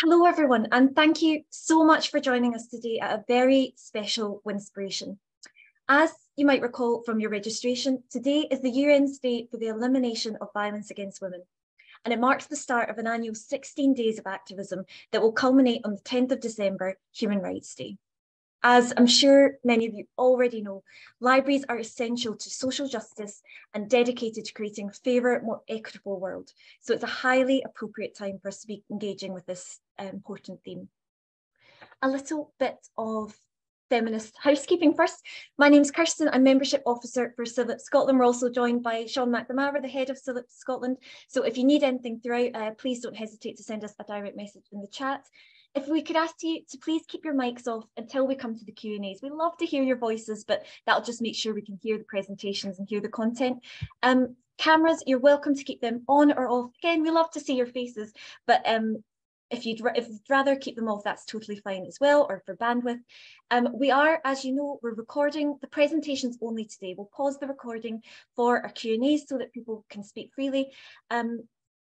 Hello everyone, and thank you so much for joining us today at a very special Winspiration. As you might recall from your registration, today is the UN's Day for the Elimination of Violence Against Women, and it marks the start of an annual 16 days of activism that will culminate on the 10th of December, Human Rights Day. As I'm sure many of you already know, libraries are essential to social justice and dedicated to creating a fairer, more equitable world. So it's a highly appropriate time for us to be engaging with this important theme. A little bit of feminist housekeeping first. My name's Kirsten, I'm Membership Officer for CILIP Scotland. We're also joined by Sean McNamara, the head of CILIP Scotland. So if you need anything throughout, please don't hesitate to send us a direct message in the chat. If we could ask you to please keep your mics off until we come to the Q&As. We love to hear your voices, but that'll just make sure we can hear the presentations and hear the content. Cameras, you're welcome to keep them on or off. Again, we love to see your faces, but if you'd rather keep them off, that's totally fine as well, or for bandwidth. We are, as you know, we're recording the presentations only today. We'll pause the recording for our Q&As so that people can speak freely.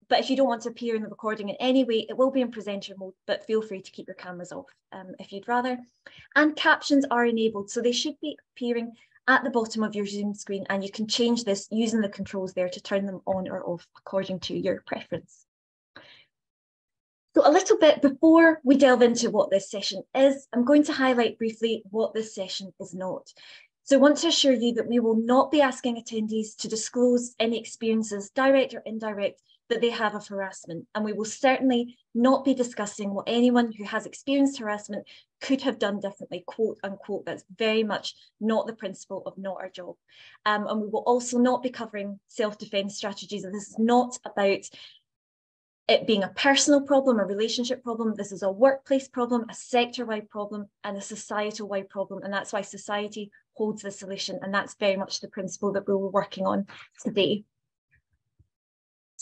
But if you don't want to appear in the recording in any way, it will be in presenter mode, but feel free to keep your cameras off if you'd rather. And captions are enabled, so they should be appearing at the bottom of your Zoom screen, and you can change this using the controls there to turn them on or off according to your preference. So a little bit before we delve into what this session is, I'm going to highlight briefly what this session is not. So I want to assure you that we will not be asking attendees to disclose any experiences, direct or indirect, that they have of harassment. And we will certainly not be discussing what anyone who has experienced harassment could have done differently, quote unquote. That's very much not the principle of Not Our Job. And we will also not be covering self-defense strategies. And this is not about it being a personal problem, a relationship problem. This is a workplace problem, a sector-wide problem, and a societal-wide problem. And that's why society holds the solution. And that's very much the principle that we were working on today.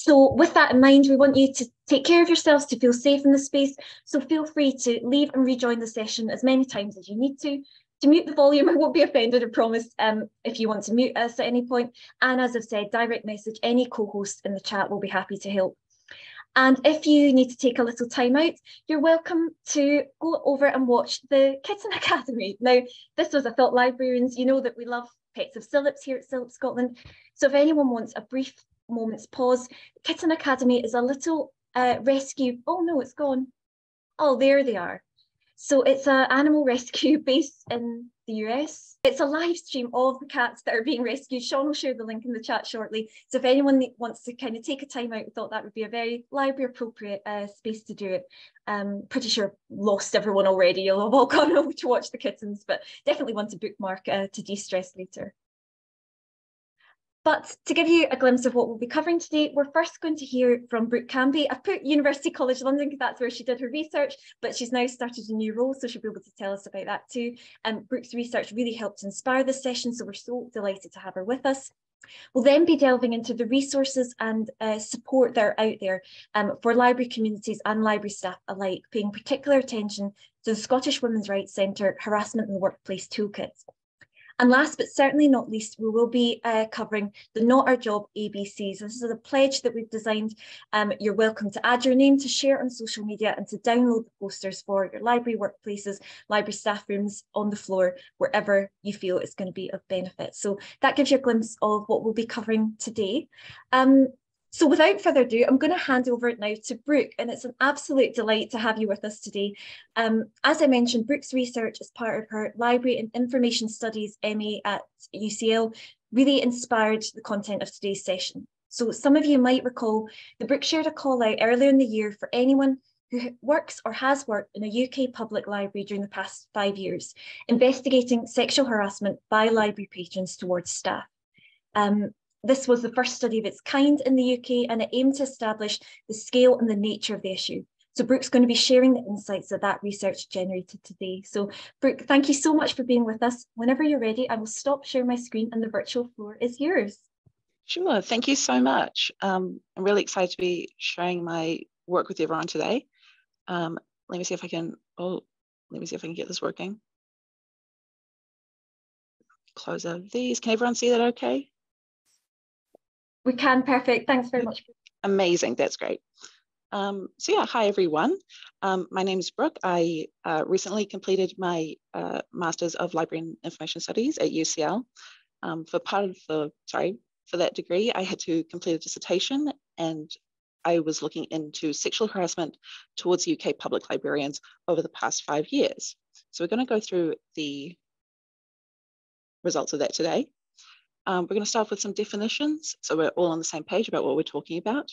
So with that in mind, we want you to take care of yourselves, to feel safe in the space. So feel free to leave and rejoin the session as many times as you need to. To mute the volume, I won't be offended, I promise, if you want to mute us at any point. And as I've said, direct message any co-host in the chat, will be happy to help. And if you need to take a little time out, you're welcome to go over and watch the Kitten Academy. Now, this was, I thought, librarians, you know that we love Pets of CILIPs here at CILIP Scotland. So if anyone wants a brief moment's pause, Kitten Academy is a little rescue. Oh no, it's gone. Oh, there they are. So it's an animal rescue based in the US. It's a live stream of the cats that are being rescued. Sean will share the link in the chat shortly. So if anyone wants to kind of take a time out, we thought that would be a very library appropriate space to do it. Pretty sure I've lost everyone already. You'll have all gone over to watch the kittens, but definitely want to bookmark to de-stress later. But to give you a glimpse of what we'll be covering today, we're first going to hear from Brooke Cambie. I've put University College London because that's where she did her research, but she's now started a new role, so she'll be able to tell us about that too. Brooke's research really helped inspire this session, so we're so delighted to have her with us. We'll then be delving into the resources and support that are out there for library communities and library staff alike, paying particular attention to the Scottish Women's Rights Centre Harassment in the Workplace Toolkit. And last but certainly not least, we will be covering the Not Our Job ABCs. This is a pledge that we've designed. You're welcome to add your name, to share on social media, and to download the posters for your library workplaces, library staff rooms, on the floor, wherever you feel it's going to be of benefit. So that gives you a glimpse of what we'll be covering today. So without further ado, I'm going to hand over now to Brooke, and it's an absolute delight to have you with us today. As I mentioned, Brooke's research as part of her Library and Information Studies MA at UCL really inspired the content of today's session. So some of you might recall that Brooke shared a call out earlier in the year for anyone who works or has worked in a UK public library during the past 5 years, investigating sexual harassment by library patrons towards staff. This was the first study of its kind in the UK, and it aimed to establish the scale and the nature of the issue. So Brooke's going to be sharing the insights that that research generated today. So Brooke, thank you so much for being with us. Whenever you're ready, I will stop sharing my screen and the virtual floor is yours. Sure, thank you so much. I'm really excited to be sharing my work with everyone today. Let me see if I can, get this working. Close out of these. Can everyone see that okay? We can, perfect. Thanks very much. Amazing, that's great. So yeah, hi everyone. My name is Brooke. I recently completed my Masters of Library and Information Studies at UCL. For that degree, I had to complete a dissertation, and I was looking into sexual harassment towards UK public librarians over the past 5 years. So we're going to go through the results of that today. We're going to start with some definitions, so we're all on the same page about what we're talking about.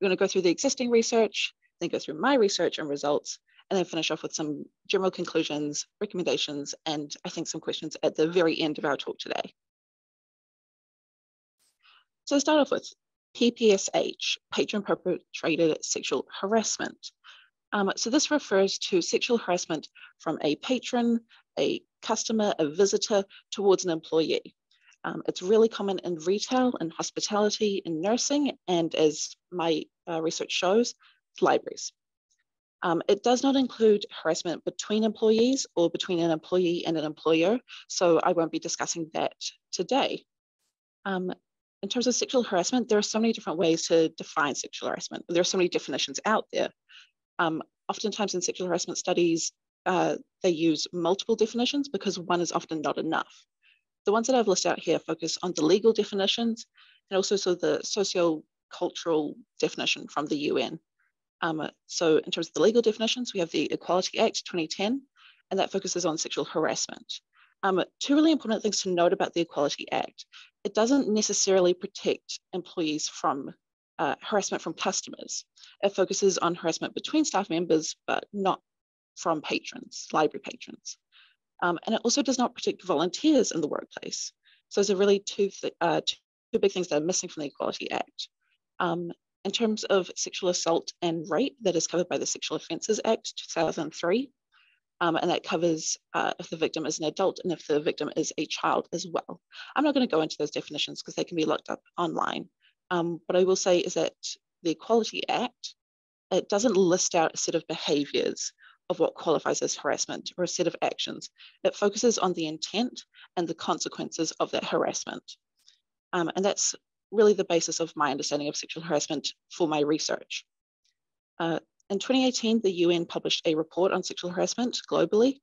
We're going to go through the existing research, then go through my research and results, and then finish off with some general conclusions, recommendations, and I think some questions at the very end of our talk today. So to start off with PPSH, Patron-Perpetrated Sexual Harassment. So this refers to sexual harassment from a patron, a customer, a visitor towards an employee. It's really common in retail, in hospitality, in nursing, and as my research shows, libraries. It does not include harassment between employees or between an employee and an employer, so I won't be discussing that today. In terms of sexual harassment, there are so many different ways to define sexual harassment. There are so many definitions out there. Oftentimes in sexual harassment studies, they use multiple definitions because one is often not enough. The ones that I've listed out here focus on the legal definitions and also the socio-cultural definition from the UN. So in terms of the legal definitions, we have the Equality Act 2010, and that focuses on sexual harassment. Two really important things to note about the Equality Act. It doesn't necessarily protect employees from harassment from customers. It focuses on harassment between staff members, but not from patrons, library patrons. And it also does not protect volunteers in the workplace. So those are really two big things that are missing from the Equality Act. In terms of sexual assault and rape, that is covered by the Sexual Offences Act 2003. And that covers if the victim is an adult and if the victim is a child as well. I'm not going to go into those definitions because they can be looked up online. What I will say is that the Equality Act, it doesn't list out a set of behaviours of what qualifies as harassment or a set of actions. It focuses on the intent and the consequences of that harassment. And that's really the basis of my understanding of sexual harassment for my research. In 2018, the UN published a report on sexual harassment globally.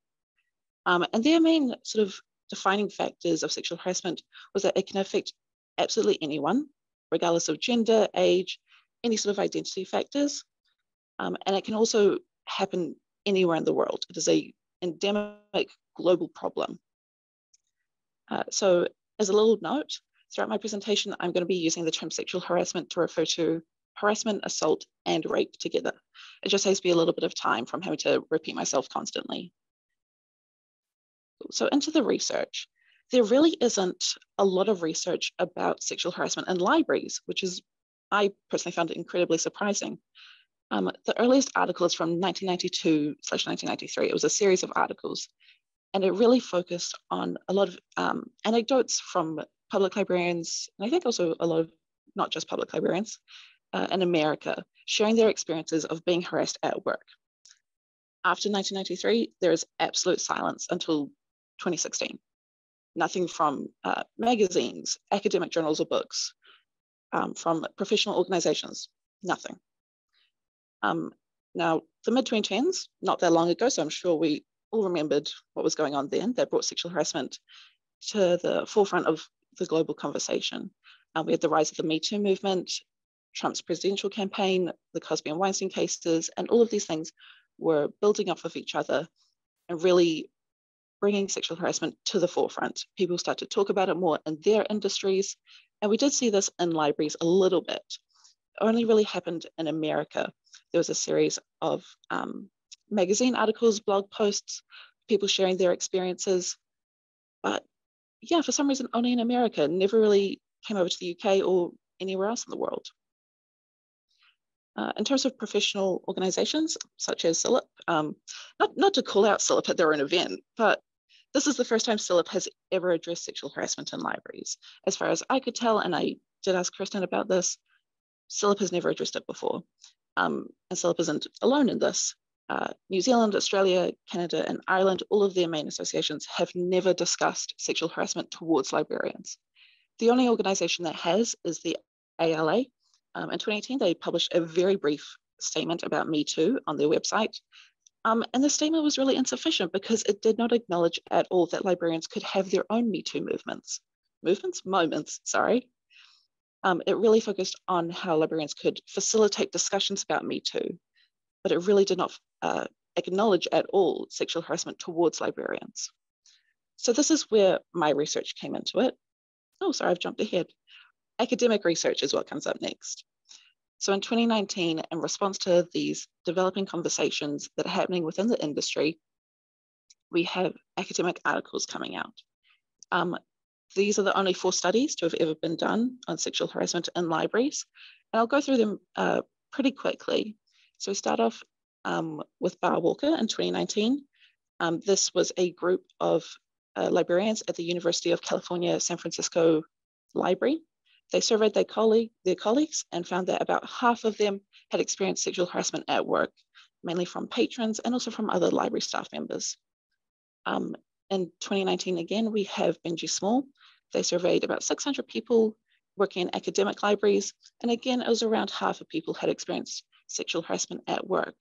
And their main sort of defining factors of sexual harassment was that it can affect absolutely anyone, regardless of gender, age, any sort of identity factors. And it can also happen anywhere in the world. It is an endemic global problem. So as a little note, throughout my presentation, I'm going to be using the term sexual harassment to refer to harassment, assault, and rape together. It just saves me a little bit of time from having to repeat myself constantly. So into the research, there really isn't a lot of research about sexual harassment in libraries, which is, I personally found it incredibly surprising. The earliest article is from 1992/1993. It was a series of articles, and it really focused on a lot of anecdotes from public librarians, and I think also a lot of not just public librarians in America, sharing their experiences of being harassed at work. After 1993, there is absolute silence until 2016. Nothing from magazines, academic journals or books, from professional organizations, nothing. Now, the mid-2010s, not that long ago, so I'm sure we all remembered what was going on then, that brought sexual harassment to the forefront of the global conversation. We had the rise of the Me Too movement, Trump's presidential campaign, the Cosby and Weinstein cases, and all of these things were building off of each other and really bringing sexual harassment to the forefront. People started to talk about it more in their industries, and we did see this in libraries a little bit. It only really happened in America. There was a series of magazine articles, blog posts, people sharing their experiences. But yeah, for some reason, only in America, never really came over to the UK or anywhere else in the world. In terms of professional organizations, such as CILIP, not to call out CILIP at their own event, but this is the first time CILIP has ever addressed sexual harassment in libraries. As far as I could tell, and I did ask Kirsten about this, CILIP has never addressed it before. And CILIP isn't alone in this. New Zealand, Australia, Canada, and Ireland, all of their main associations have never discussed sexual harassment towards librarians. The only organization that has is the ALA. In 2018, they published a very brief statement about Me Too on their website. And the statement was really insufficient because it did not acknowledge at all that librarians could have their own Me Too moments, sorry. It really focused on how librarians could facilitate discussions about Me Too, but it really did not acknowledge at all sexual harassment towards librarians. So this is where my research came into it. Oh, sorry, I've jumped ahead. Academic research is what comes up next. So in 2019, in response to these developing conversations that are happening within the industry, we have academic articles coming out. These are the only 4 studies to have ever been done on sexual harassment in libraries. And I'll go through them pretty quickly. So we start off with Bar Walker in 2019. This was a group of librarians at the University of California, San Francisco Library. They surveyed their colleagues and found that about half of them had experienced sexual harassment at work, mainly from patrons and also from other library staff members. In 2019, again, we have Benji Small. They surveyed about 600 people working in academic libraries. And again, it was around half of people had experienced sexual harassment at work.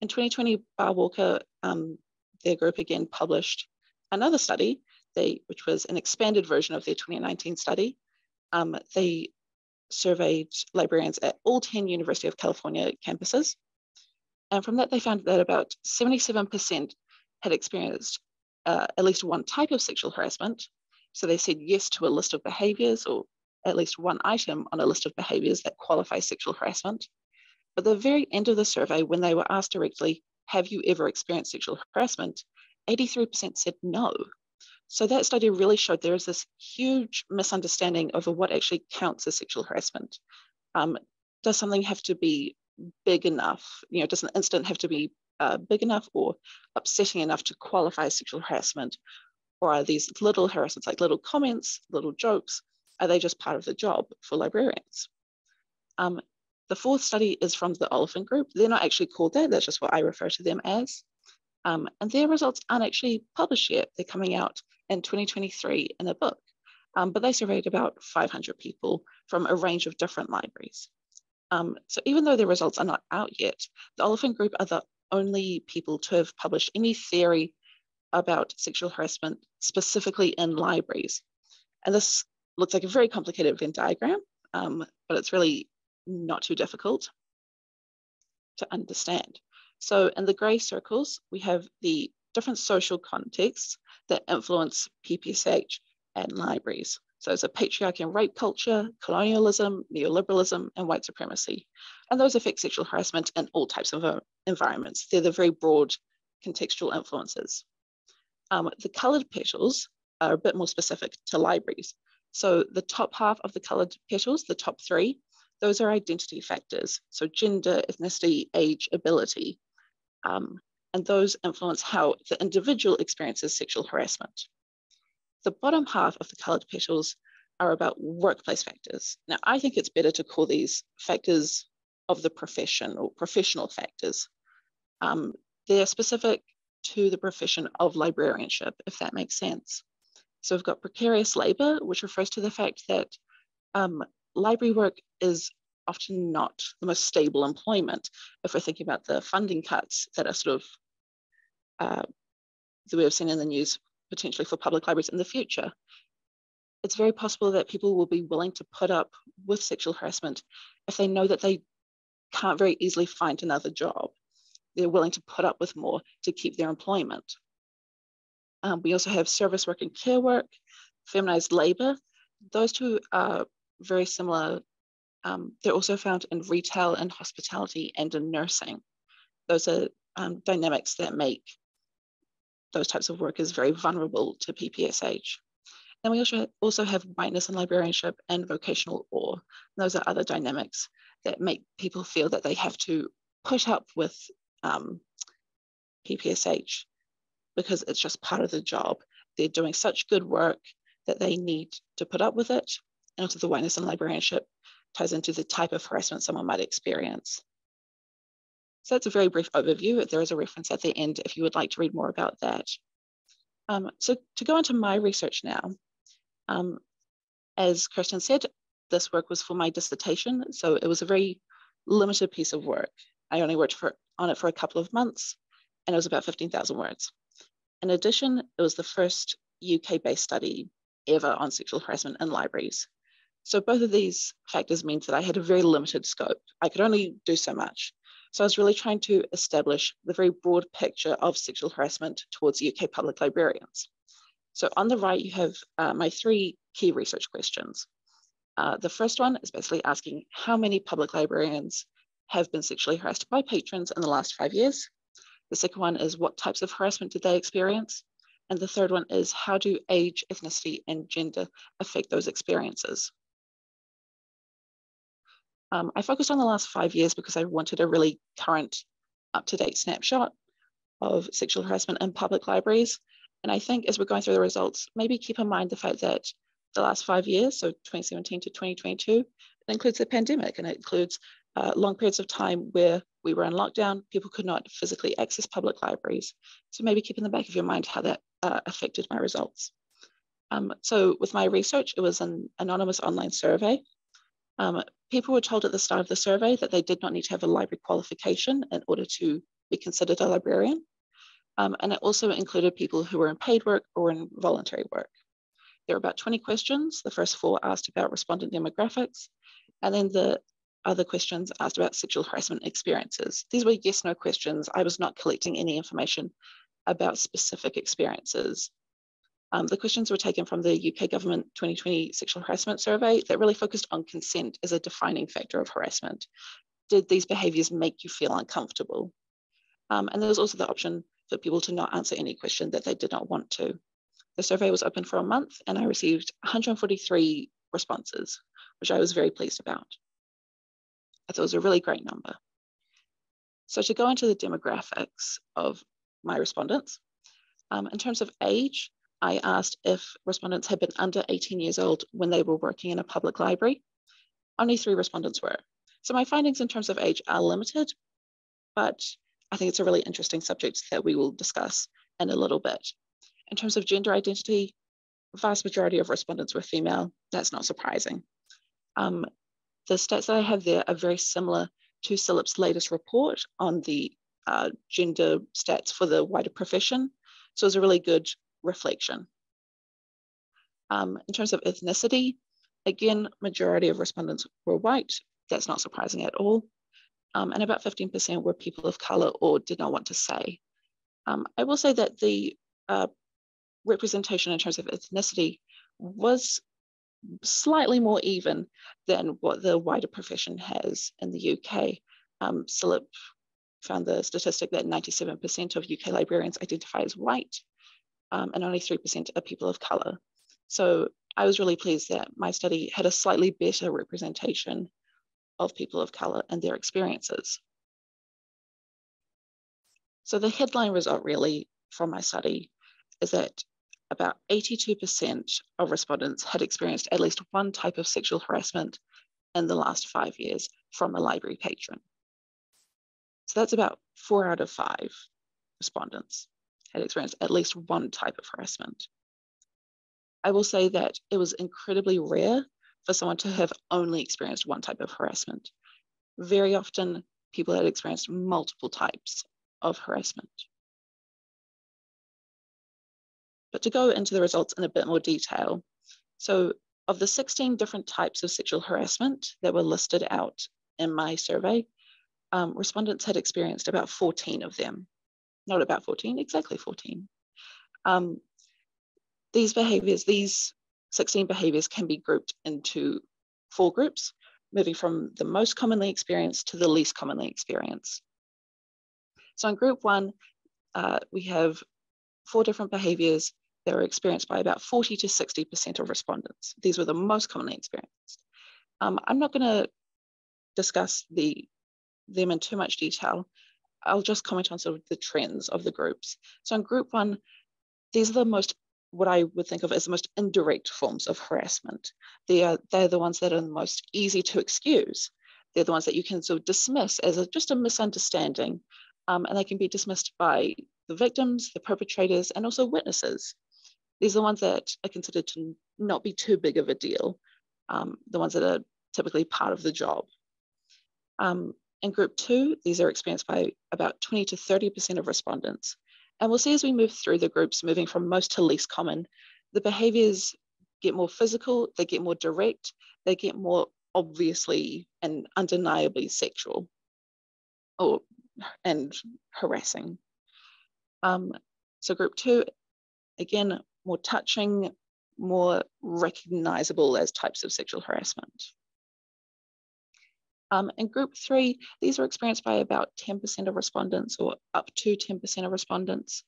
In 2020, Bar Walker, their group again published another study, which was an expanded version of their 2019 study. They surveyed librarians at all 10 University of California campuses. And from that, they found that about 77% had experienced at least one type of sexual harassment. So they said yes to a list of behaviors, or at least one item on a list of behaviors that qualify sexual harassment. But at the very end of the survey, when they were asked directly, have you ever experienced sexual harassment? 83% said no. So that study really showed there is this huge misunderstanding over what actually counts as sexual harassment. Does something have to be big enough? Does an incident have to be big enough or upsetting enough to qualify as sexual harassment? Or are these little harassments, like little comments, little jokes, are they just part of the job for librarians? The 4th study is from the Oliphant Group. They're not actually called that, that's just what I refer to them as. And their results aren't actually published yet. They're coming out in 2023 in a book. But they surveyed about 500 people from a range of different libraries. So even though their results are not out yet, the Oliphant Group are the only people to have published any theory about sexual harassment specifically in libraries. And this looks like a very complicated Venn diagram, but it's really not too difficult to understand. So in the gray circles, we have the different social contexts that influence PPSH and libraries. So it's a patriarchy and rape culture, colonialism, neoliberalism, and white supremacy. And those affect sexual harassment in all types of environments. They're the very broad contextual influences. The colored petals are a bit more specific to libraries. So the top half of the colored petals, the top 3, those are identity factors. So gender, ethnicity, age, ability. And those influence how the individual experiences sexual harassment. The bottom half of the colored petals are about workplace factors. Now, I think it's better to call these factors of the profession or professional factors. They're specific to the profession of librarianship, if that makes sense. So we've got precarious labor, which refers to the fact that library work is often not the most stable employment. If we're thinking about the funding cuts that are sort of that we have seen in the news potentially for public libraries in the future, it's very possible that people will be willing to put up with sexual harassment if they know that they can't very easily find another job. They're willing to put up with more to keep their employment. We also have service work and care work, feminized labor. Those two are very similar. They're also found in retail and hospitality and in nursing. Those are dynamics that make those types of workers very vulnerable to PPSH. And we also have whiteness and librarianship and vocational awe. Those are other dynamics that make people feel that they have to put up with PPSH because it's just part of the job. They're doing such good work that they need to put up with it. And also the whiteness and librarianship ties into the type of harassment someone might experience. So that's a very brief overview. There is a reference at the end if you would like to read more about that. So to go into my research now, as Kirsten said, this work was for my dissertation. So it was a very limited piece of work. I only worked on it for a couple of months, and it was about 15,000 words. In addition, it was the first UK-based study ever on sexual harassment in libraries. So both of these factors meant that I had a very limited scope. I could only do so much. So I was really trying to establish the very broad picture of sexual harassment towards UK public librarians. So on the right, you have my 3 key research questions. The first one is basically asking how many public librarians have been sexually harassed by patrons in the last 5 years. The second one is what types of harassment did they experience? And the third one is how do age, ethnicity, and gender affect those experiences? I focused on the last 5 years because I wanted a really current, up-to-date snapshot of sexual harassment in public libraries. And I think as we're going through the results, maybe keep in mind the fact that the last 5 years, so 2017 to 2022, it includes the pandemic, and it includes long periods of time where we were in lockdown, people could not physically access public libraries. So maybe keep in the back of your mind how that affected my results. So with my research, it was an anonymous online survey. People were told at the start of the survey that they did not need to have a library qualification in order to be considered a librarian. And it also included people who were in paid work or in voluntary work. There were about 20 questions. The first 4 asked about respondent demographics, and then the other questions asked about sexual harassment experiences. These were yes/no questions. I was not collecting any information about specific experiences. The questions were taken from the UK government 2020 sexual harassment survey that really focused on consent as a defining factor of harassment. Did these behaviours make you feel uncomfortable? And there was also the option for people to not answer any question that they did not want to. The survey was open for a month, and I received 143 responses, which I was very pleased about. I thought it was a really great number. So to go into the demographics of my respondents, in terms of age, I asked if respondents had been under 18 years old when they were working in a public library. Only 3 respondents were. So my findings in terms of age are limited, but I think it's a really interesting subject that we will discuss in a little bit. In terms of gender identity, the vast majority of respondents were female. That's not surprising. The stats that I have there are very similar to CILIP's latest report on the gender stats for the wider profession. So it's a really good reflection. In terms of ethnicity, again, majority of respondents were white. That's not surprising at all. And about 15% were people of color or did not want to say. I will say that the representation in terms of ethnicity was slightly more even than what the wider profession has in the UK. CILIP found the statistic that 97% of UK librarians identify as white, and only 3% are people of color. So I was really pleased that my study had a slightly better representation of people of color and their experiences. So the headline result really from my study is that about 82% of respondents had experienced at least one type of sexual harassment in the last 5 years from a library patron. So that's about 4 out of 5 respondents had experienced at least one type of harassment. I will say that it was incredibly rare for someone to have only experienced one type of harassment. Very often, people had experienced multiple types of harassment. But to go into the results in a bit more detail, so of the 16 different types of sexual harassment that were listed out in my survey, respondents had experienced about 14 of them. Not about 14, exactly 14. These behaviors, these 16 behaviors can be grouped into 4 groups, moving from the most commonly experienced to the least commonly experienced. So in group 1, we have 4 different behaviors that were experienced by about 40 to 60% of respondents. These were the most commonly experienced. I'm not going to discuss them in too much detail. I'll just comment on sort of the trends of the groups. So in group 1, these are the most, what I would think of as the most indirect forms of harassment. They're the ones that are the most easy to excuse. They're the ones that you can sort of dismiss as just a misunderstanding, and they can be dismissed by the victims, the perpetrators, and also witnesses. These are the ones that are considered to not be too big of a deal, the ones that are typically part of the job. In group 2, these are experienced by about 20 to 30% of respondents. And we'll see as we move through the groups, moving from most to least common, the behaviors get more physical, they get more direct, they get more obviously and undeniably sexual and harassing. So group 2, again, more touching, more recognizable as types of sexual harassment. In group 3, these are experienced by about 10% of respondents, or up to 10% of respondents.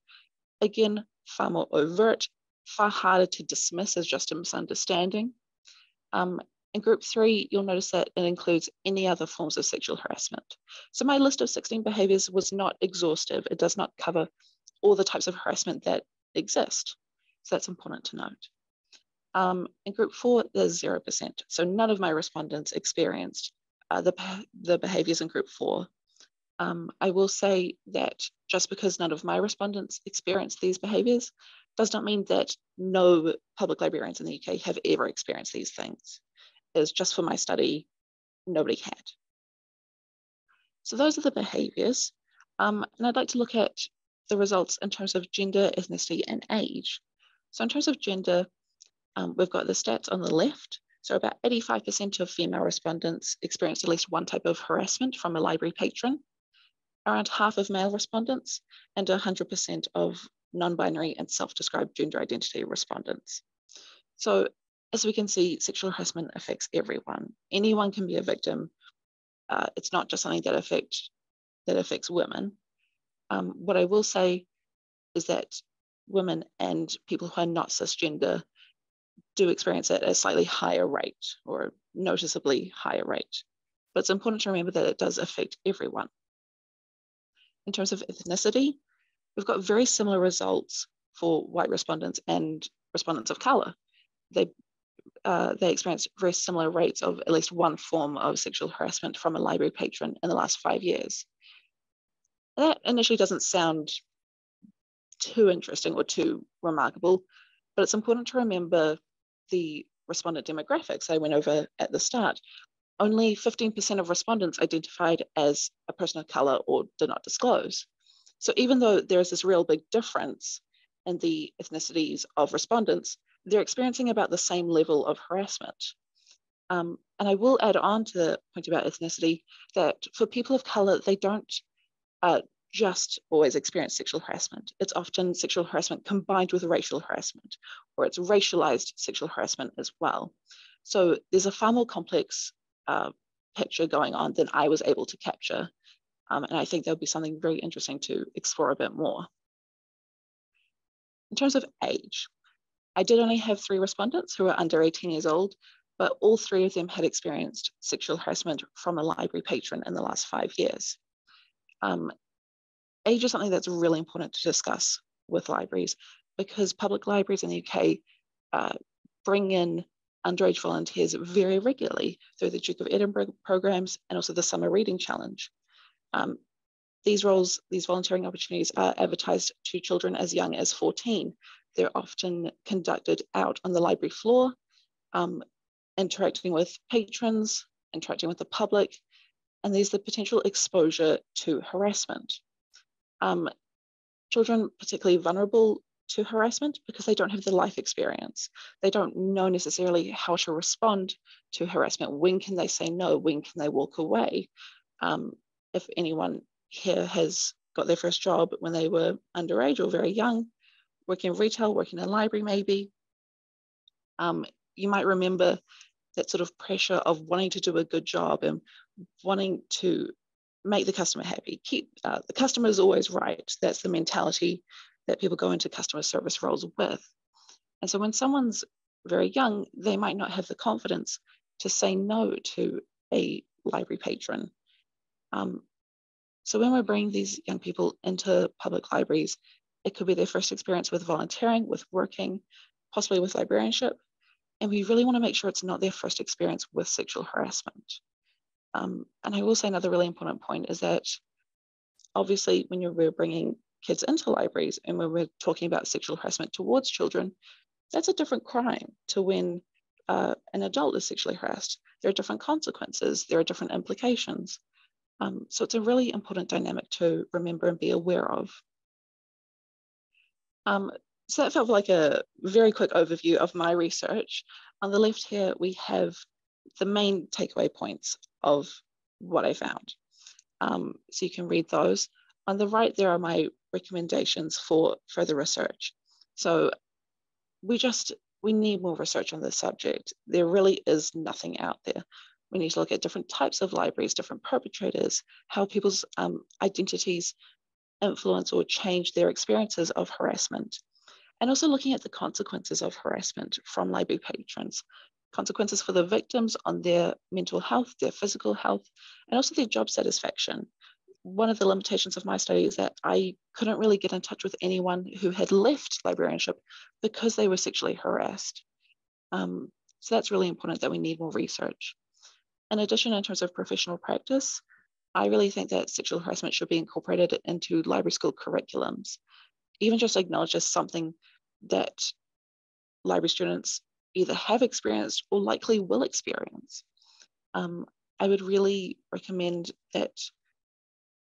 Again, far more overt, far harder to dismiss as just a misunderstanding. In group 3, you'll notice that it includes any other forms of sexual harassment. So my list of 16 behaviors was not exhaustive. It does not cover all the types of harassment that exist. So that's important to note. In group 4, there's 0%. So none of my respondents experienced the behaviors in group 4. I will say that just because none of my respondents experienced these behaviors does not mean that no public librarians in the UK have ever experienced these things. It's just for my study, nobody had. So those are the behaviors. And I'd like to look at the results in terms of gender, ethnicity, and age. So in terms of gender, we've got the stats on the left. So about 85% of female respondents experienced at least one type of harassment from a library patron, around half of male respondents, and 100% of non-binary and self-described gender identity respondents. So as we can see, sexual harassment affects everyone. Anyone can be a victim. It's not just something that affects women. What I will say is that women and people who are not cisgender do experience it at a slightly higher rate, or noticeably higher rate. But it's important to remember that it does affect everyone. In terms of ethnicity, we've got very similar results for white respondents and respondents of colour. They experienced very similar rates of at least one form of sexual harassment from a library patron in the last 5 years. And that initially doesn't sound too interesting or too remarkable, but it's important to remember the respondent demographics I went over at the start. Only 15% of respondents identified as a person of colour or did not disclose. So even though there is this real big difference in the ethnicities of respondents, they're experiencing about the same level of harassment. And I will add on to the point about ethnicity that for people of colour, they don't just always experience sexual harassment. It's often sexual harassment combined with racial harassment, or it's racialized sexual harassment as well. So there's a far more complex picture going on than I was able to capture. And I think there'll be something very interesting to explore a bit more. In terms of age, I did only have 3 respondents who are under 18 years old, but all 3 of them had experienced sexual harassment from a library patron in the last 5 years. Age is something that's really important to discuss with libraries, because public libraries in the UK bring in underage volunteers very regularly through the Duke of Edinburgh programs and also the Summer Reading Challenge. These volunteering opportunities are advertised to children as young as 14. They're often conducted out on the library floor, interacting with patrons, interacting with the public, and there's the potential exposure to harassment. Children particularly vulnerable to harassment because they don't have the life experience. They don't know necessarily how to respond to harassment. When can they say no? When can they walk away? If anyone here has got their first job when they were underage or very young, working in retail, working in a library maybe, you might remember that sort of pressure of wanting to do a good job and wanting to make the customer happy. The customer is always right. That's the mentality that people go into customer service roles with. And so when someone's very young, they might not have the confidence to say no to a library patron. So when we're bringing these young people into public libraries, it could be their first experience with volunteering, with working, possibly with librarianship. And we really want to make sure it's not their first experience with sexual harassment. And I will say another really important point is that obviously when we're bringing kids into libraries and when we're talking about sexual harassment towards children, that's a different crime to when an adult is sexually harassed. There are different consequences, there are different implications. So it's a really important dynamic to remember and be aware of. So that felt like a very quick overview of my research. On the left here, we have the main takeaway points of what I found. So you can read those. On the right, there are my recommendations for further research. So we need more research on this subject. There really is nothing out there. We need to look at different types of libraries, different perpetrators, how people's identities influence or change their experiences of harassment. And also looking at the consequences of harassment from library patrons, consequences for the victims on their mental health, their physical health, and also their job satisfaction. One of the limitations of my study is that I couldn't really get in touch with anyone who had left librarianship because they were sexually harassed. So that's really important, that we need more research. In addition, in terms of professional practice, I really think that sexual harassment should be incorporated into library school curriculums, even just acknowledged as something that library students either have experienced or likely will experience. I would really recommend that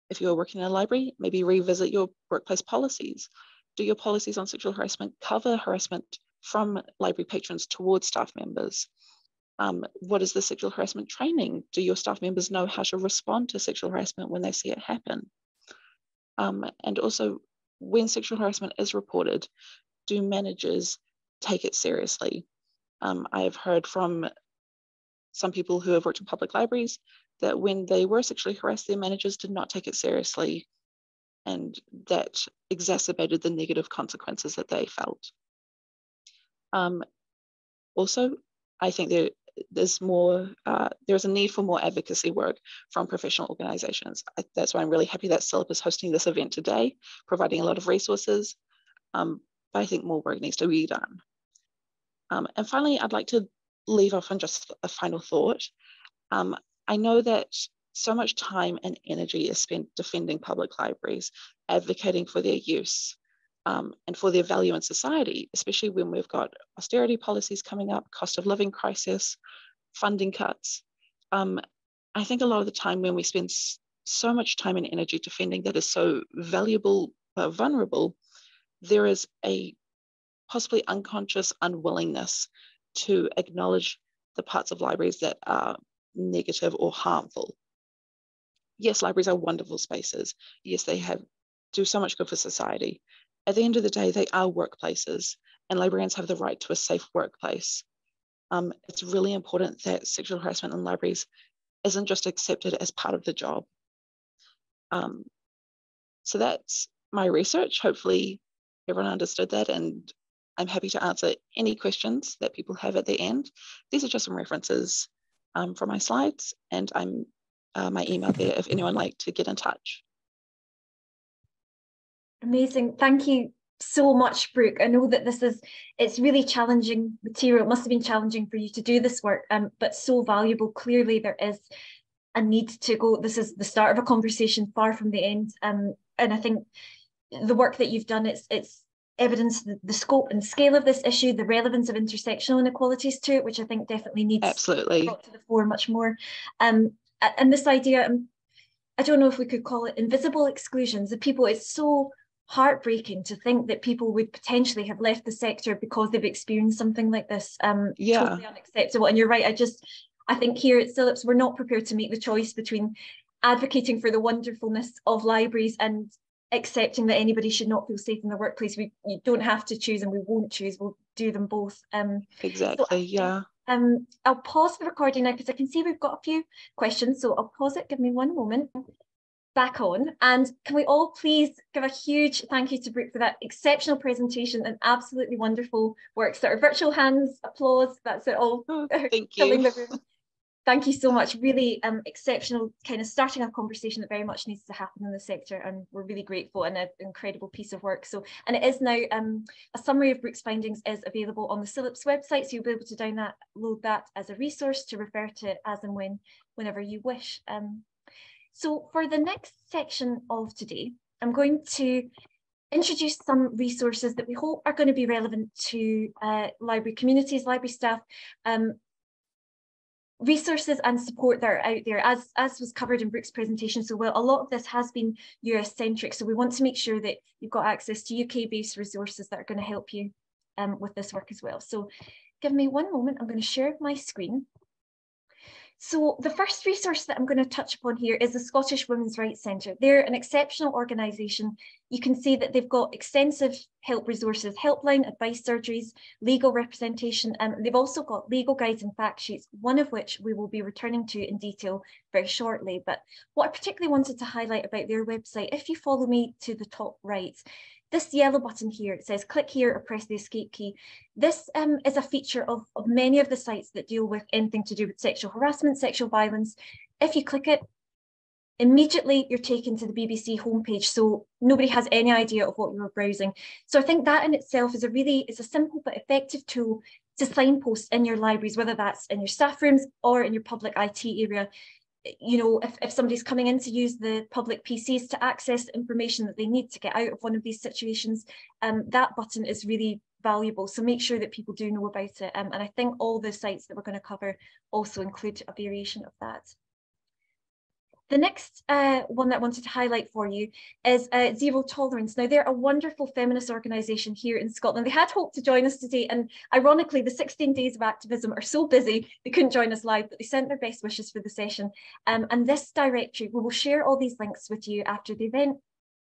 if you're working in a library, maybe revisit your workplace policies. Do your policies on sexual harassment cover harassment from library patrons towards staff members? What is the sexual harassment training? Do your staff members know how to respond to sexual harassment when they see it happen? And also, when sexual harassment is reported, do managers take it seriously? I have heard from some people who have worked in public libraries that when they were sexually harassed, their managers did not take it seriously, and that exacerbated the negative consequences that they felt. Also, I think there's a need for more advocacy work from professional organizations. That's why I'm really happy that SILIP is hosting this event today, providing a lot of resources, but I think more work needs to be done. And finally, I'd like to leave off on just a final thought. I know that so much time and energy is spent defending public libraries, advocating for their use, and for their value in society, especially when we've got austerity policies coming up, cost of living crisis, funding cuts. I think a lot of the time when we spend so much time and energy defending that is so valuable but vulnerable, there is a possibly unconscious unwillingness to acknowledge the parts of libraries that are negative or harmful. Yes, libraries are wonderful spaces. Yes, they do so much good for society. At the end of the day, they are workplaces, and librarians have the right to a safe workplace. It's really important that sexual harassment in libraries isn't just accepted as part of the job. So that's my research. Hopefully everyone understood that, and I'm happy to answer any questions that people have at the end. These are just some references from my slides, and I'm my email there if anyone would like to get in touch. Amazing. Thank you so much, Brooke. I know that it's really challenging material. It must have been challenging for you to do this work, but so valuable. Clearly there is a need to go. This is the start of a conversation, far from the end. And I think the work that you've done, it's evidence the scope and scale of this issue, the relevance of intersectional inequalities to it, which I think definitely needs Absolutely brought to the fore much more. And this idea, I don't know if we could call it invisible exclusions of people. It's so heartbreaking to think that people would potentially have left the sector because they've experienced something like this. Totally unacceptable. And you're right, I think here at SILIPS, we're not prepared to make the choice between advocating for the wonderfulness of libraries and accepting that anybody should not feel safe in the workplace. You don't have to choose, and we won't choose. We'll do them both. Exactly, so I'll pause the recording now because I can see we've got a few questions. So I'll pause it. Give me one moment. Back on, and can we all please give a huge thank you to Brooke for that exceptional presentation and absolutely wonderful work. So our virtual hands, applause, that's it all. Thank filling you. the room. Thank you so much. Really exceptional, kind of starting a conversation that very much needs to happen in the sector, and we're really grateful, and an incredible piece of work. So, and it is now a summary of Brooke's findings is available on the SILIPS website, so you'll be able to download that as a resource to refer to as and whenever you wish. So for the next section of today, I'm going to introduce some resources that we hope are going to be relevant to library communities, library staff, resources and support that are out there, as was covered in Brooke's presentation so well, a lot of this has been US centric, so we want to make sure that you've got access to UK based resources that are going to help you with this work as well. So give me one moment, I'm going to share my screen. So the first resource that I'm going to touch upon here is the Scottish Women's Rights Centre. They're an exceptional organisation. You can see that they've got extensive help resources, helpline, advice surgeries, legal representation, and they've also got legal guides and fact sheets, one of which we will be returning to in detail very shortly. But what I particularly wanted to highlight about their website, if you follow me to the top right, this yellow button here, it says click here or press the escape key. This is a feature of many of the sites that deal with anything to do with sexual harassment, sexual violence. If you click it, immediately you're taken to the BBC homepage, so nobody has any idea of what you're browsing. So I think that in itself is a simple but effective tool to signpost in your libraries, whether that's in your staff rooms or in your public IT area. You know, if somebody's coming in to use the public PCs to access information that they need to get out of one of these situations, that button is really valuable. So make sure that people do know about it. And I think all the sites that we're going to cover also include a variation of that. The next one that I wanted to highlight for you is Zero Tolerance. Now, they're a wonderful feminist organisation here in Scotland. They had hoped to join us today, and ironically, the 16 days of activism are so busy, they couldn't join us live, but they sent their best wishes for the session. And this directory, we will share all these links with you after the event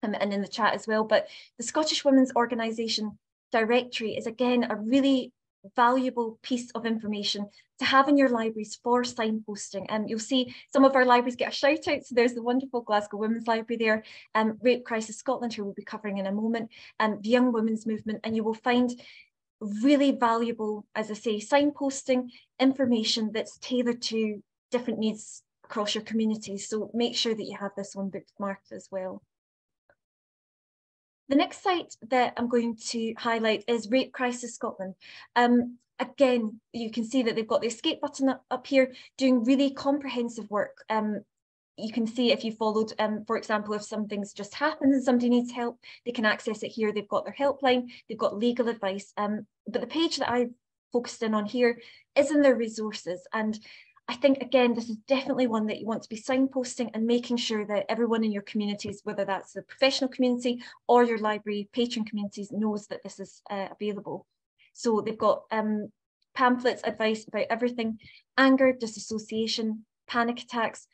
and in the chat as well. But the Scottish Women's Organisation directory is, again, a really valuable piece of information to have in your libraries for signposting. You'll see some of our libraries get a shout out. So there's the wonderful Glasgow Women's Library there, Rape Crisis Scotland, who we'll be covering in a moment, the Young Women's Movement, and you will find really valuable, as I say, signposting information that's tailored to different needs across your communities. So make sure that you have this one bookmarked as well. The next site that I'm going to highlight is Rape Crisis Scotland. Again, you can see that they've got the escape button up here, doing really comprehensive work. You can see if you followed, for example, if something's just happened and somebody needs help, they can access it here. They've got their helpline, they've got legal advice. But the page that I focused in on here is in their resources. And I think, again, this is definitely one that you want to be signposting and making sure that everyone in your communities, whether that's the professional community or your library patron communities, knows that this is available. So they've got pamphlets, advice about everything, anger, disassociation, panic attacks.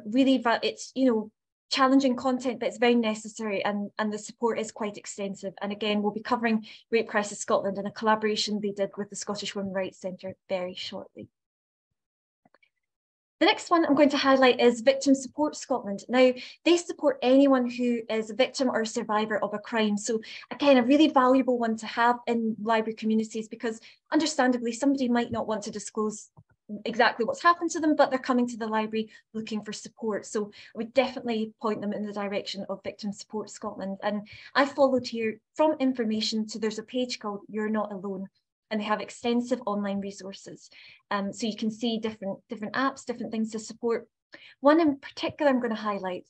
Really, it's, you know, challenging content, but it's very necessary, and the support is quite extensive. And again, we'll be covering Rape Crisis Scotland in a collaboration they did with the Scottish Women's Rights Centre very shortly. The next one I'm going to highlight is Victim Support Scotland. Now, they support anyone who is a victim or a survivor of a crime. So again, a really valuable one to have in library communities, because understandably, somebody might not want to disclose exactly what's happened to them, but they're coming to the library looking for support. So I would definitely point them in the direction of Victim Support Scotland. And I followed here from information to, there's a page called You're Not Alone, and they have extensive online resources. So you can see different apps, different things to support. One in particular I'm going to highlight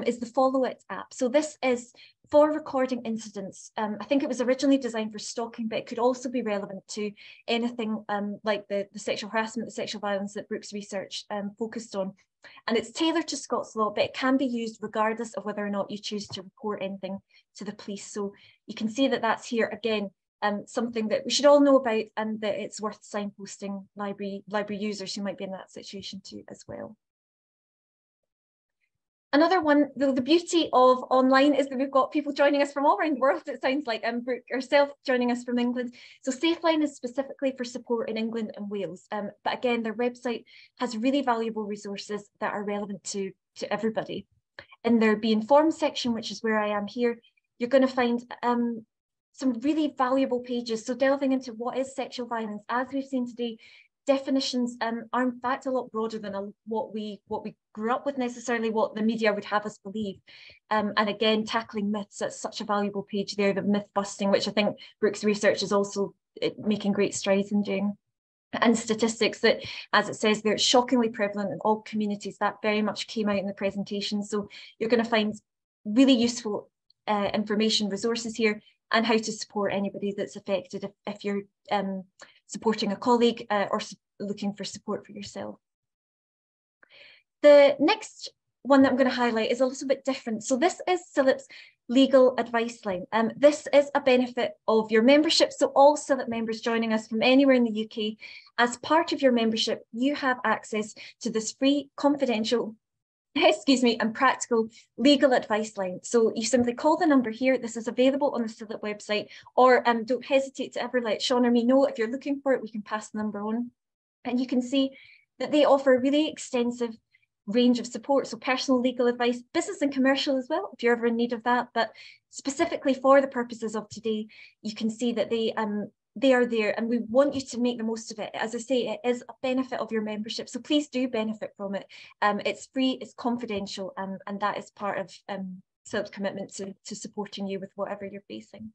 is the Follow It app. So this is for recording incidents. I think it was originally designed for stalking, but it could also be relevant to anything like the sexual harassment, the sexual violence that Brooke's research focused on. And it's tailored to Scots law, but it can be used regardless of whether or not you choose to report anything to the police. So you can see that that's here again. Something that we should all know about, and that it's worth signposting library users who might be in that situation too as well. Another one, the beauty of online is that we've got people joining us from all around the world, it sounds like, Brooke herself joining us from England. So SafeLine is specifically for support in England and Wales. But again, their website has really valuable resources that are relevant to everybody. In their Be Informed section, which is where I am here, you're going to find some really valuable pages. So delving into what is sexual violence, as we've seen today, definitions are in fact a lot broader than what we grew up with necessarily, what the media would have us believe. And again, tackling myths, that's such a valuable page there, the myth busting, which I think Brooke's research is also making great strides in doing. And statistics that, as it says, they're shockingly prevalent in all communities. That very much came out in the presentation. So you're going to find really useful information, resources here, and how to support anybody that's affected if you're supporting a colleague or looking for support for yourself. The next one that I'm going to highlight is a little bit different. So this is CILIP's legal advice line. This is a benefit of your membership. So all CILIP members joining us from anywhere in the UK, as part of your membership, you have access to this free, confidential, and practical legal advice line. So you simply call the number here. This is available on the CILIP website, or don't hesitate to ever let Sean or me know if you're looking for it. We can pass the number on. And you can see that they offer a really extensive range of support, so personal legal advice, business and commercial as well, if you're ever in need of that. But specifically for the purposes of today, you can see that they are there, and we want you to make the most of it. As I say, it is a benefit of your membership, so please do benefit from it. It's free, it's confidential, and that is part of CILIP's commitment to supporting you with whatever you're facing.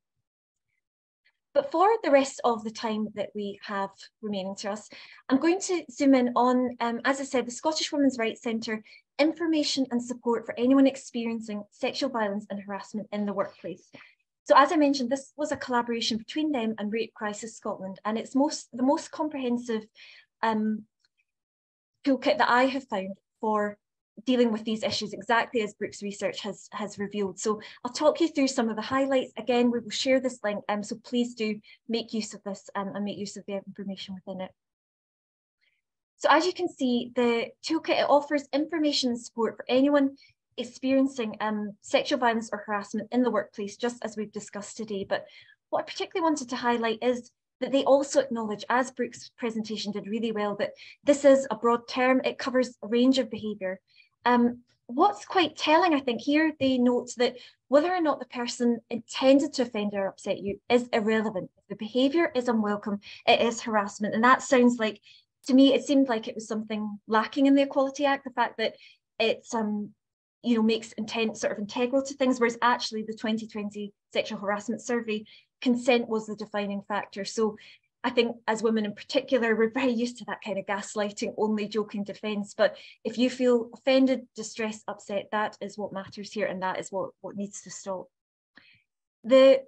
But for the rest of the time that we have remaining to us, I'm going to zoom in on, as I said, the Scottish Women's Rights Centre, information and support for anyone experiencing sexual violence and harassment in the workplace. So as I mentioned, this was a collaboration between them and Rape Crisis Scotland, and it's the most comprehensive toolkit that I have found for dealing with these issues, exactly as Brooke's research has revealed. So I'll talk you through some of the highlights. Again, we will share this link, so please do make use of this and make use of the information within it. So as you can see, the toolkit, it offers information and support for anyone experiencing sexual violence or harassment in the workplace, just as we've discussed today. But what I particularly wanted to highlight is that they also acknowledge, as Brooke's presentation did really well, that this is a broad term. It covers a range of behaviour. What's quite telling, I think, here they note that whether or not the person intended to offend or upset you is irrelevant. If the behaviour is unwelcome, it is harassment. And that sounds like, to me, it seemed like it was something lacking in the Equality Act, the fact that it's makes intent sort of integral to things, whereas actually the 2020 sexual harassment survey, consent was the defining factor. So I think as women in particular, we're very used to that kind of gaslighting, only joking defence. But if you feel offended, distressed, upset, that is what matters here, and that is what needs to stop. The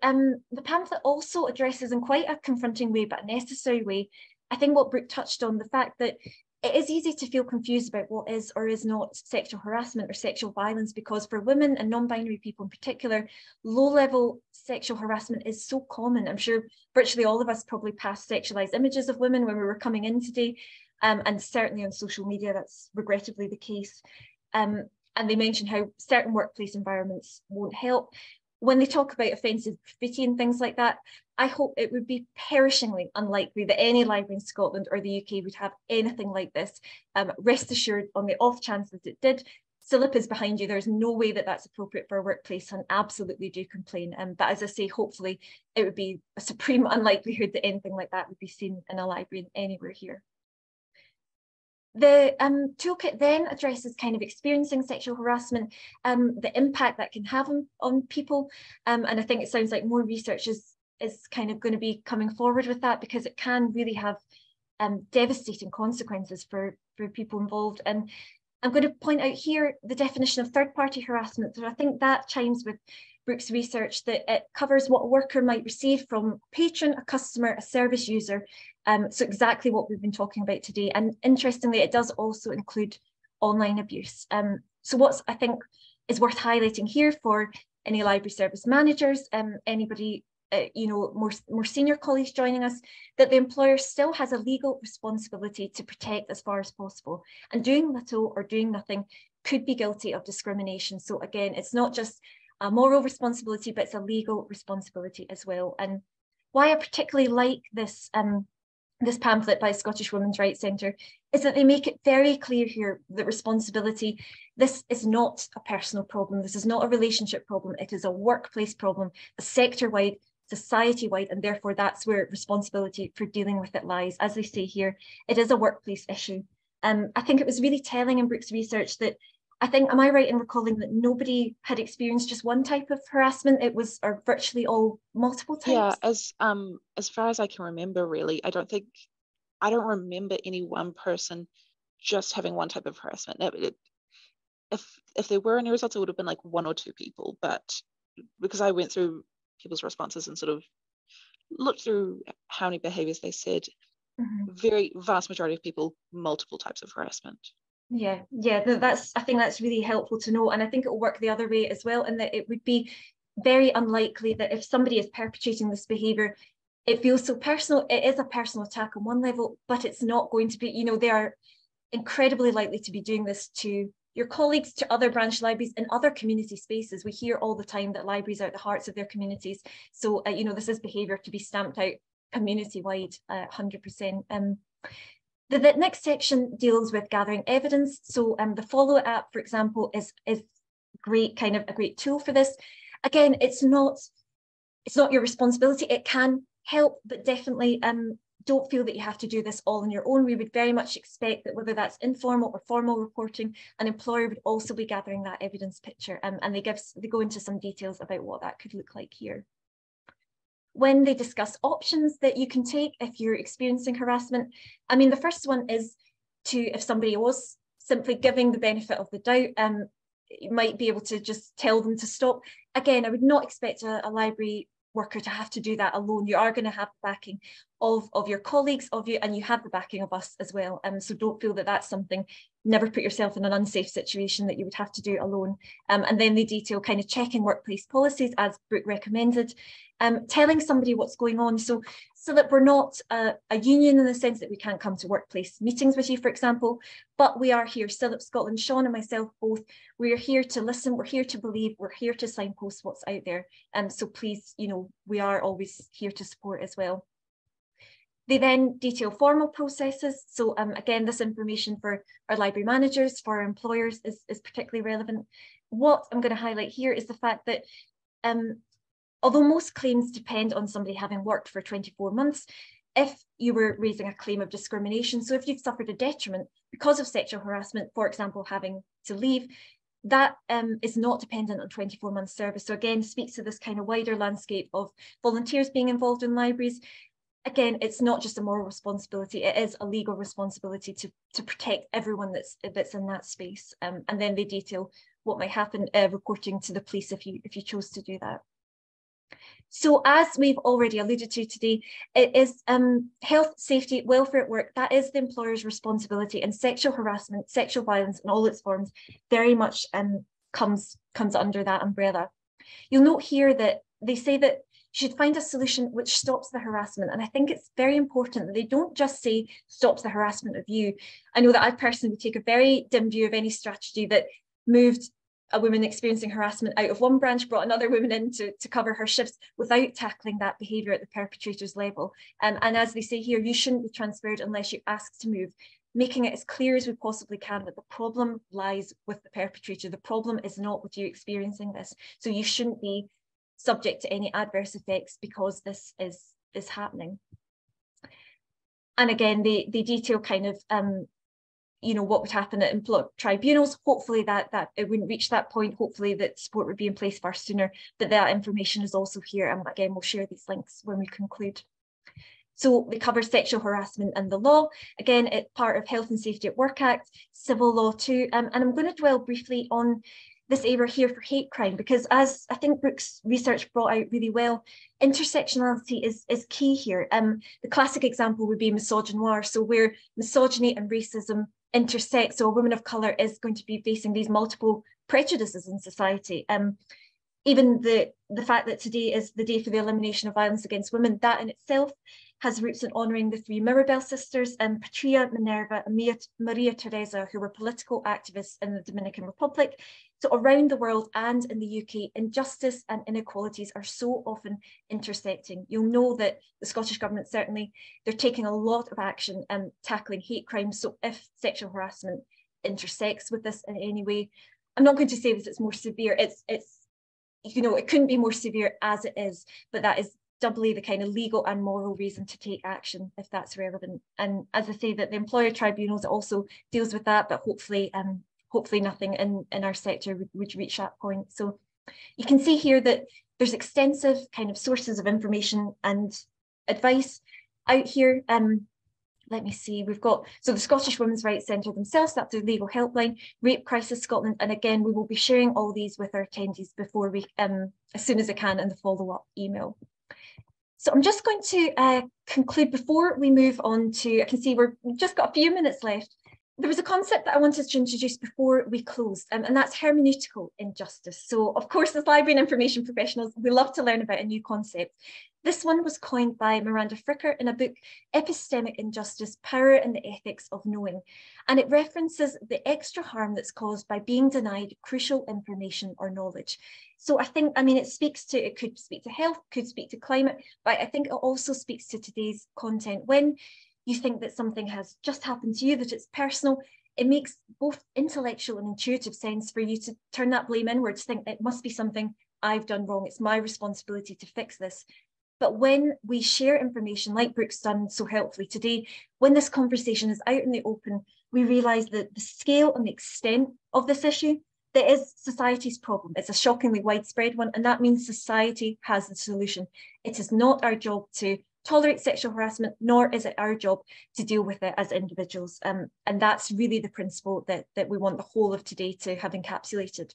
pamphlet also addresses in quite a confronting way, but a necessary way, I think what Brooke touched on, the fact that it is easy to feel confused about what is or is not sexual harassment or sexual violence, because for women and non-binary people in particular, low-level sexual harassment is so common. I'm sure virtually all of us probably passed sexualized images of women when we were coming in today, and certainly on social media, that's regrettably the case. And they mention how certain workplace environments won't help. When they talk about offensive graffiti and things like that, I hope it would be perishingly unlikely that any library in Scotland or the UK would have anything like this. Rest assured, on the off chance that it did, CILIP is behind you. There's no way that that's appropriate for a workplace, and absolutely do complain. But as I say, hopefully it would be a supreme unlikelihood that anything like that would be seen in a library anywhere here. The toolkit then addresses kind of experiencing sexual harassment, the impact that can have on people. And I think it sounds like more research is kind of going to be coming forward with that, because it can really have devastating consequences for people involved. And I'm going to point out here the definition of third-party harassment. So I think that chimes with Brooke's research, that it covers what a worker might receive from a patron, a customer, a service user. So exactly what we've been talking about today. And interestingly, it does also include online abuse. So what I think is worth highlighting here for any library service managers, anybody more senior colleagues joining us, that the employer still has a legal responsibility to protect as far as possible, and doing little or doing nothing could be guilty of discrimination. So again, it's not just a moral responsibility, but it's a legal responsibility as well. And why I particularly like this this pamphlet by Scottish Women's Rights Centre is that they make it very clear here that responsibility, this is not a personal problem, this is not a relationship problem, it is a workplace problem, a sector-wide, society-wide, and therefore that's where responsibility for dealing with it lies. As they say here, it is a workplace issue. I think it was really telling in Brooke's research that, I think, am I right in recalling that nobody had experienced just one type of harassment? It was, or virtually all, multiple types? Yeah, as far as I can remember, really, I don't remember any one person just having one type of harassment. If there were any results, it would have been like one or two people, but because I went through people's responses and sort of looked through how many behaviors they said, very vast majority of people, multiple types of harassment. Yeah, I think that's really helpful to know. And I think it will work the other way as well, in that it would be very unlikely that if somebody is perpetrating this behaviour, it feels so personal. It is a personal attack on one level, but it's not going to be, you know, they are incredibly likely to be doing this to your colleagues, to other branch libraries and other community spaces. We hear all the time that libraries are at the hearts of their communities. So, you know, this is behaviour to be stamped out community-wide, 100%. The next section deals with gathering evidence. So the Follow It app, for example, is great, kind of a great tool for this. Again, it's not your responsibility. It can help, but definitely don't feel that you have to do this all on your own. We would very much expect that whether that's informal or formal reporting, an employer would also be gathering that evidence picture, and they go into some details about what that could look like here. When they discuss options that you can take if you're experiencing harassment, I mean, the first one is if somebody was simply giving the benefit of the doubt, you might be able to just tell them to stop. Again, I would not expect a library worker to have to do that alone. You are going to have the backing of your colleagues, and you have the backing of us as well. So don't feel that that's something, never put yourself in an unsafe situation that you would have to do alone. And then they detail kind of checking workplace policies, as Brooke recommended, telling somebody what's going on, so that we're not a union in the sense that we can't come to workplace meetings with you, for example, but we are here, Silip Scotland, Sean and myself both, we're here to listen, we're here to believe, we're here to signpost what's out there. So please, you know, we are always here to support as well. They then detail formal processes. So again, this information for our library managers, for our employers is particularly relevant. What I'm going to highlight here is the fact that although most claims depend on somebody having worked for 24 months, if you were raising a claim of discrimination, so if you've suffered a detriment because of sexual harassment, for example, having to leave, that is not dependent on 24 months service. So again, speaks to this kind of wider landscape of volunteers being involved in libraries. Again, it's not just a moral responsibility, it is a legal responsibility to protect everyone that's in that space. And then they detail what might happen reporting to the police if you chose to do that. So as we've already alluded to today, it is health, safety, welfare at work, that is the employer's responsibility, and sexual harassment, sexual violence in all its forms very much comes under that umbrella. You'll note here that they say that you should find a solution which stops the harassment. And I think it's very important that they don't just say stops the harassment of you. I know that I personally would take a very dim view of any strategy that moved a woman experiencing harassment out of one branch, brought another woman in to cover her shifts without tackling that behaviour at the perpetrator's level. And as they say here, you shouldn't be transferred unless you ask to move, making it as clear as we possibly can that the problem lies with the perpetrator. The problem is not with you experiencing this. So you shouldn't be subject to any adverse effects because this is happening. And again, they detail kind of you know, what would happen at employment tribunals. Hopefully that it wouldn't reach that point. Hopefully that support would be in place far sooner, but that information is also here. And again, we'll share these links when we conclude. So they cover sexual harassment and the law. Again, it's part of Health and Safety at Work Act, civil law too. And I'm going to dwell briefly on this area here for hate crime, because as I think Brooke's research brought out really well, intersectionality is key here. The classic example would be misogynoir. So where misogyny and racism intersect, so a woman of colour is going to be facing these multiple prejudices in society. Even the fact that today is the day for the elimination of violence against women, that in itself has roots in honouring the three Mirabel sisters, Patria, Minerva and Maria Teresa, who were political activists in the Dominican Republic. So around the world and in the UK, injustice and inequalities are so often intersecting. You'll know that the Scottish Government, certainly, they're taking a lot of action and tackling hate crimes. So if sexual harassment intersects with this in any way, I'm not going to say that it's more severe. It's you know, it couldn't be more severe as it is, but that is doubly the kind of legal and moral reason to take action if that's relevant. And as I say, that the employer tribunals also deals with that, but hopefully nothing in our sector would reach that point. So you can see here that there's extensive kind of sources of information and advice out here. Let me see, we've got, so the Scottish Women's Rights Centre themselves, that's their legal helpline, Rape Crisis Scotland, and again, we will be sharing all these with our attendees before we, as soon as I can, in the follow-up email. So I'm just going to conclude before we move on to, I can see we've just got a few minutes left. there was a concept that I wanted to introduce before we closed, and that's hermeneutical injustice. So, of course, as library and information professionals, we love to learn about a new concept. This one was coined by Miranda Fricker in a book, Epistemic Injustice, Power and the Ethics of Knowing. And it references the extra harm that's caused by being denied crucial information or knowledge. So I think, I mean, it could speak to health, could speak to climate, but I think it also speaks to today's content. When you think that something has just happened to you, that it's personal, it makes both intellectual and intuitive sense for you to turn that blame inwards, think it must be something I've done wrong, it's my responsibility to fix this. But when we share information like Brooke's done so helpfully today, when this conversation is out in the open, we realise that the scale and the extent of this issue, that is society's problem. It's a shockingly widespread one, and that means society has the solution. It is not our job to tolerate sexual harassment, nor is it our job to deal with it as individuals. And that's really the principle that we want the whole of today to have encapsulated.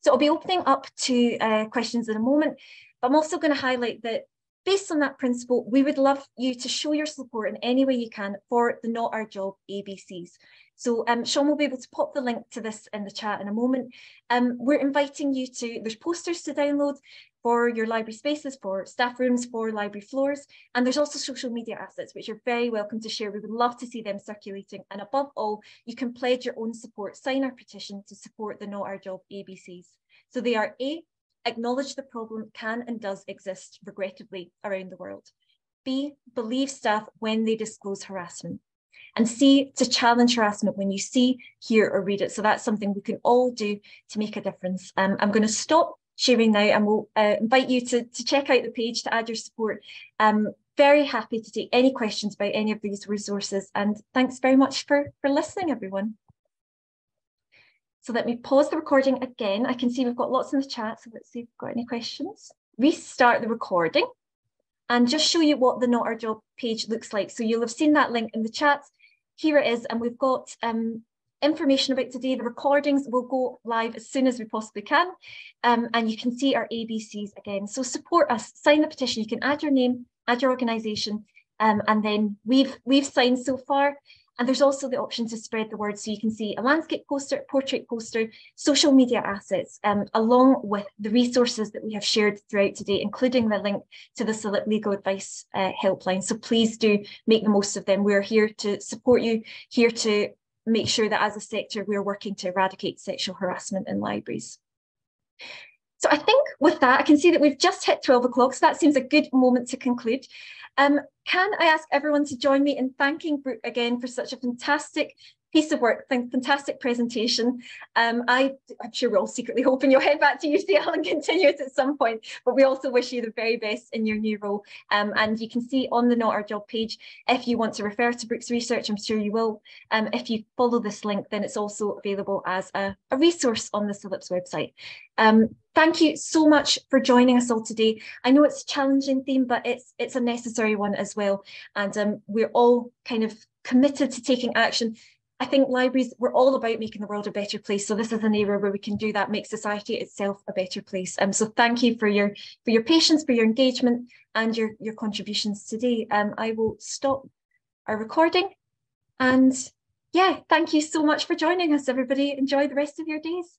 So I'll be opening up to questions in a moment, but I'm also going to highlight that based on that principle, we would love you to show your support in any way you can for the Not Our Job ABCs. So Sean will be able to pop the link to this in the chat in a moment. We're inviting you to, there's posters to download for your library spaces, for staff rooms, for library floors. And there's also social media assets, which you're very welcome to share. We would love to see them circulating. And above all, you can pledge your own support, sign our petition to support the Not Our Job ABCs. So they are A, acknowledge the problem can and does exist, regrettably, around the world. B, believe staff when they disclose harassment. And C, to challenge harassment when you see, hear or read it. So that's something we can all do to make a difference. I'm going to stop sharing now and we'll invite you to check out the page to add your support. Very happy to take any questions about any of these resources, and thanks very much for listening, everyone. So let me pause the recording again. I can see we've got lots in the chat, so let's see if we've got any questions. Restart the recording and just show you what the Not Our Job page looks like. So you'll have seen that link in the chat. Here it is, and we've got information about today. The recordings will go live as soon as we possibly can, and you can see our ABCs again. So support us, sign the petition. You can add your name, add your organisation, and then we've signed so far. And there's also the option to spread the word. So you can see a landscape poster, portrait poster, social media assets, along with the resources that we have shared throughout today, including the link to the SLIP legal advice helpline. So please do make the most of them. We're here to support you, here to make sure that as a sector, we're working to eradicate sexual harassment in libraries. So I think with that, I can see that we've just hit 12 o'clock, so that seems a good moment to conclude. Can I ask everyone to join me in thanking Brooke again for such a fantastic piece of work, fantastic presentation. I'm sure we're all secretly hoping you'll head back to UCL and continue it at some point, but we also wish you the very best in your new role. And you can see on the Not Our Job page, if you want to refer to Brooke's research, I'm sure you will. If you follow this link, then it's also available as a resource on the SLIP's website. Thank you so much for joining us all today. I know it's a challenging theme, but it's a necessary one as well. And we're all kind of committed to taking action. I think libraries, we're all about making the world a better place. So this is an area where we can do that, make society itself a better place. So thank you for your patience, for your engagement and your contributions today. I will stop our recording. And yeah, thank you so much for joining us, everybody. Enjoy the rest of your days.